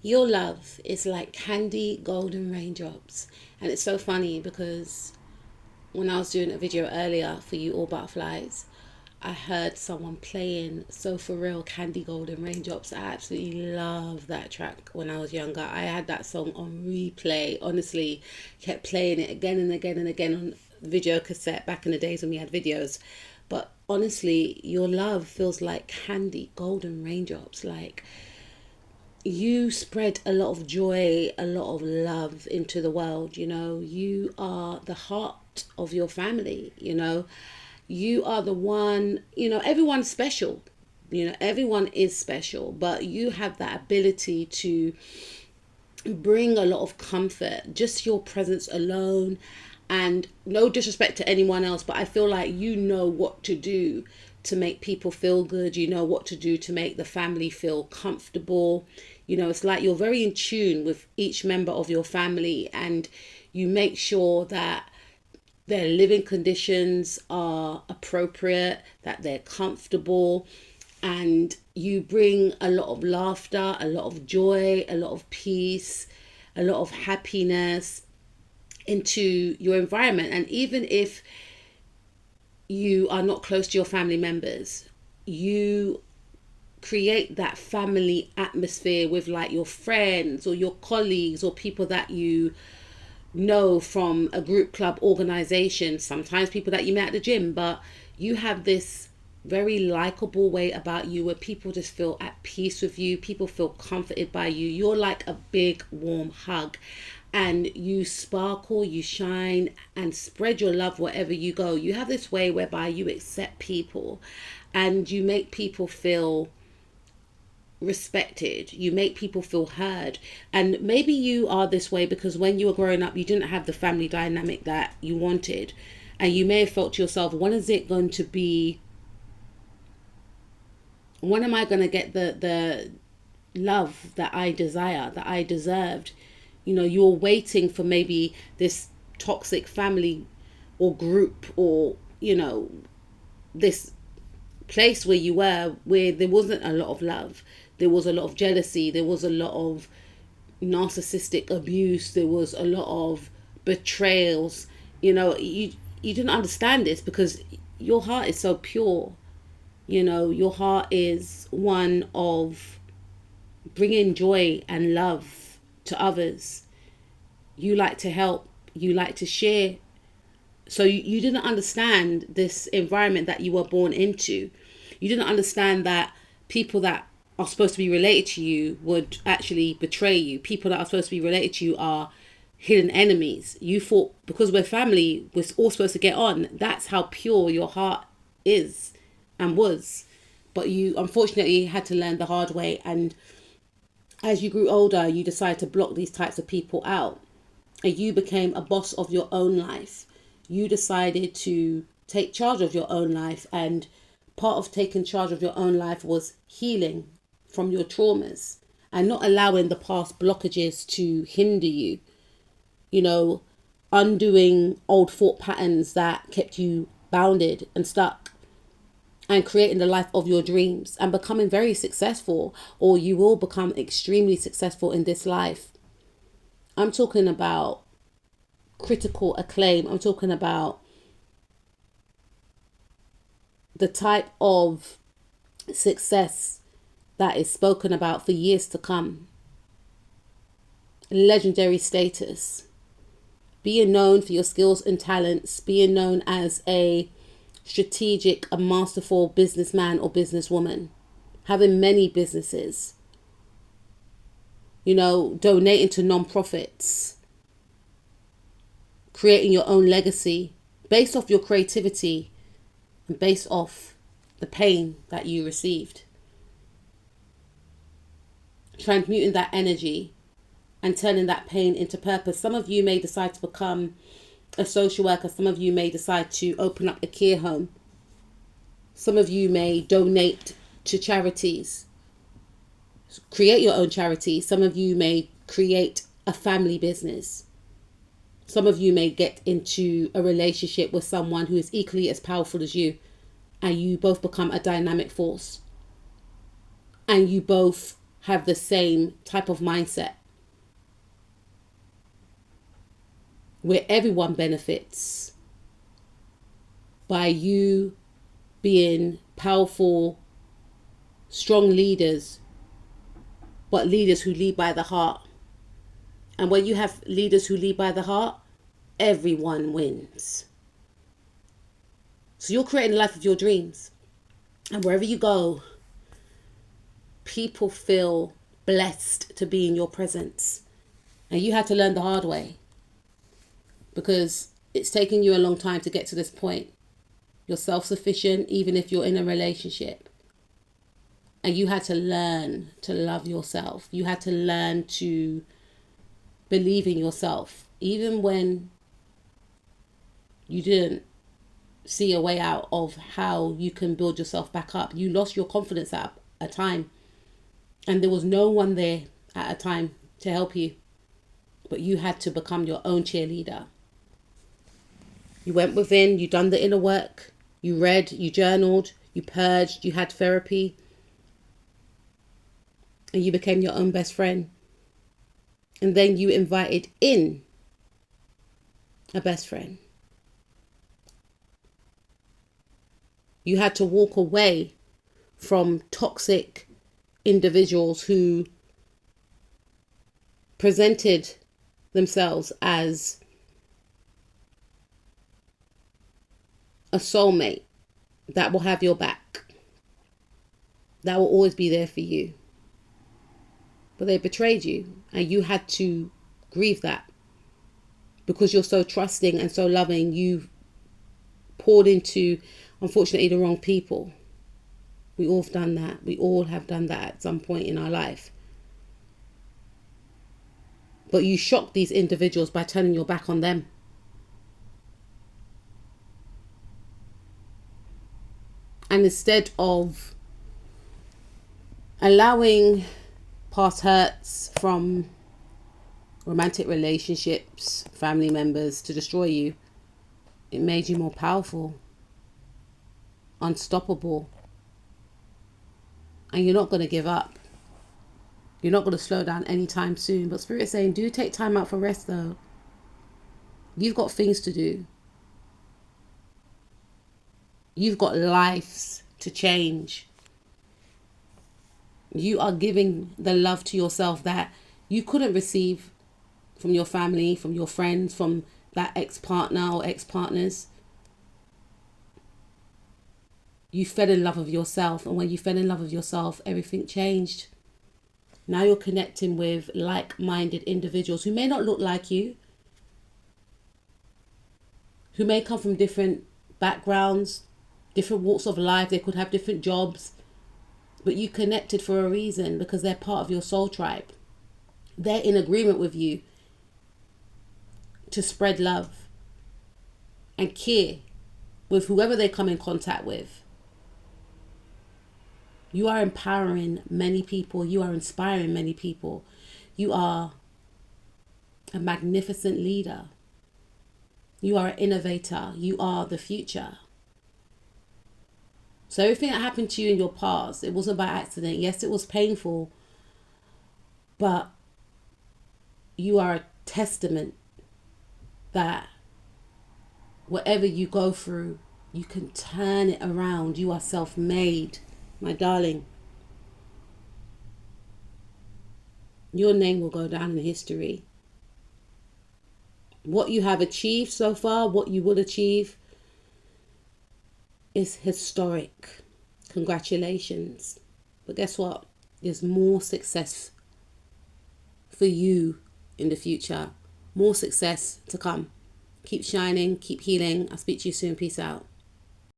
Your love is like candy golden raindrops. And it's so funny because when I was doing a video earlier for you all butterflies, I heard someone playing So For Real Candy Golden Raindrops. I absolutely love that track when I was younger. I had that song on replay. Honestly, kept playing it again and again and again on video cassette back in the days when we had videos. But honestly, your love feels like candy golden raindrops. Like, you spread a lot of joy, a lot of love into the world. You are the heart of your family. You are the one. Everyone's special. Everyone is special, but you have that ability to bring a lot of comfort, just your presence alone. And no disrespect to anyone else, but I feel like you know what to do to make people feel good. You know what to do to make the family feel comfortable. It's like you're very in tune with each member of your family, and you make sure that their living conditions are appropriate, that they're comfortable, and you bring a lot of laughter, a lot of joy, a lot of peace, a lot of happiness into your environment. And even if you are not close to your family members, you create that family atmosphere with like your friends or your colleagues or people that you know from a group club organization, sometimes people that you met at the gym. But you have this very likable way about you where people just feel at peace with you, people feel comforted by you. You're like a big warm hug, and you sparkle, you shine, and spread your love wherever you go. You have this way whereby you accept people and you make people feel respected, you make people feel heard. And maybe you are this way because when you were growing up you didn't have the family dynamic that you wanted, and you may have felt to yourself, when is it going to be, when am I going to get the love that I desire, that I deserved? You're waiting for maybe this toxic family or group, or this place where you were where there wasn't a lot of love. There was a lot of jealousy, there was a lot of narcissistic abuse, there was a lot of betrayals. You didn't understand this because your heart is so pure. Your heart is one of bringing joy and love to others. You like to help, you like to share. So you didn't understand this environment that you were born into. You didn't understand that people that are supposed to be related to you would actually betray you. People that are supposed to be related to you are hidden enemies. You thought because we're family, we're all supposed to get on. That's how pure your heart is and was. But you unfortunately had to learn the hard way. And as you grew older, you decided to block these types of people out. And you became a boss of your own life. You decided to take charge of your own life. And part of taking charge of your own life was healing from your traumas and not allowing the past blockages to hinder you. Undoing old thought patterns that kept you bounded and stuck, and creating the life of your dreams and becoming very successful, or you will become extremely successful in this life. I'm talking about critical acclaim. I'm talking about the type of success that is spoken about for years to come. Legendary status. Being known for your skills and talents. Being known as a strategic, a masterful businessman or businesswoman. Having many businesses. Donating to non-profits. Creating your own legacy based off your creativity and based off the pain that you received. Transmuting that energy and turning that pain into purpose. Some of you may decide to become a social worker. Some of you may decide to open up a care home. Some of you may donate to charities. Create your own charity. Some of you may create a family business. Some of you may get into a relationship with someone who is equally as powerful as you, and you both become a dynamic force. And you both have the same type of mindset where everyone benefits by you being powerful, strong leaders, but leaders who lead by the heart. And when you have leaders who lead by the heart, everyone wins. So you're creating the life of your dreams. And wherever you go, people feel blessed to be in your presence. And you had to learn the hard way, because it's taken you a long time to get to this point. You're self-sufficient, even if you're in a relationship. And you had to learn to love yourself. You had to learn to believe in yourself, even when you didn't see a way out of how you can build yourself back up. You lost your confidence at a time, and there was no one there at a time to help you, but you had to become your own cheerleader. You went within, you done the inner work, you read, you journaled, you purged, you had therapy, and you became your own best friend. And then you invited in a best friend. You had to walk away from toxic individuals who presented themselves as a soulmate that will have your back, that will always be there for you. But they betrayed you, and you had to grieve that, because you're so trusting and so loving. You've poured into, unfortunately, the wrong people. We all have done that. We all have done that at some point in our life. But you shocked these individuals by turning your back on them. And instead of allowing past hurts from romantic relationships, family members to destroy you, it made you more powerful, unstoppable. And you're not going to give up. You're not going to slow down anytime soon. But Spirit's saying, do take time out for rest though. You've got things to do. You've got lives to change. You are giving the love to yourself that you couldn't receive from your family, from your friends, from that ex-partner or ex-partners. You fell in love with yourself. And when you fell in love with yourself, everything changed. Now you're connecting with like-minded individuals who may not look like you, who may come from different backgrounds, different walks of life. They could have different jobs. But you connected for a reason, because they're part of your soul tribe. They're in agreement with you to spread love and care with whoever they come in contact with. You are empowering many people. You are inspiring many people. You are a magnificent leader. You are an innovator. You are the future. So everything that happened to you in your past, it wasn't by accident. Yes, it was painful, but you are a testament that whatever you go through, you can turn it around. You are self-made, my darling. Your name will go down in history. What you have achieved so far, what you will achieve, is historic. Congratulations. But guess what? There's more success for you in the future. More success to come. Keep shining, keep healing. I'll speak to you soon. Peace out.